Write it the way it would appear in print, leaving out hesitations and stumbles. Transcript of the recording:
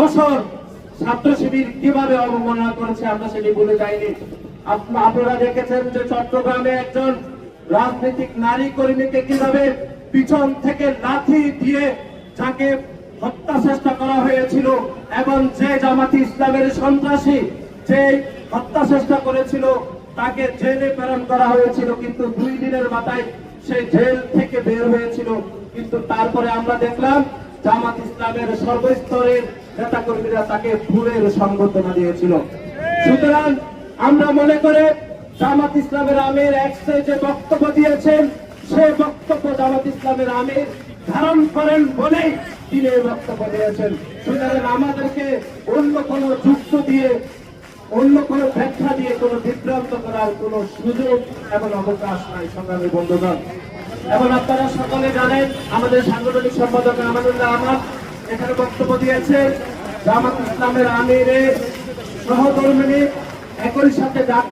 বছর ছাত্র শিবির কিভাবে অবমাননা করেছে আমরা সেটি ভুলে যাইনি। আপনারা দেখেছেন যে চট্টগ্রামে একজন রাজনৈতিক নারী কর্মীকে কিভাবে পিছন থেকে লাঠি দিয়ে যাকে হত্যা চেষ্টা করা হয়েছিল, এবং যে জামাতি ইসলামের সন্ত্রাসী যে হত্যা চেষ্টা করেছিল তাকে জেলে প্রেরণ করা হয়েছিল, কিন্তু 2 দিনের মাথায় সে জেল থেকে বের হয়েছিল। কিন্তু তারপরে আমরা দেখলাম জামাত ইসলামের সর্বস্তরের নেতা কর্মীরা তাকে ফুলের সংবর্ধনা দিয়েছিল। সুতরাং আমরা মনে করে জামাত ইসলামের আমির এক্সে যে বক্তব্য দিয়েছেন সে বক্তব্য জামাত ইসলামের আমির ধারণ করেন বলেই তিনি এই বক্তব্য দিয়েছেন। সুতরাং আমাদেরকে অন্য কোনো যুক্ত দিয়ে অন্য কোনো ব্যাখ্যা দিয়ে কোনো বিভ্রান্ত করার কোনো সুযোগ এবং অবকাশ নাই সংগ্রামী বন্ধুগণ। এবং আপনারা সকলে জানেন আমাদের সাংগঠনিক সম্পাদক আমানুল্লাহ আহমদ এখানে বক্তব্য দিয়েছে। জামাত ইসলামের আমিরের সহকর্মী একই সাথে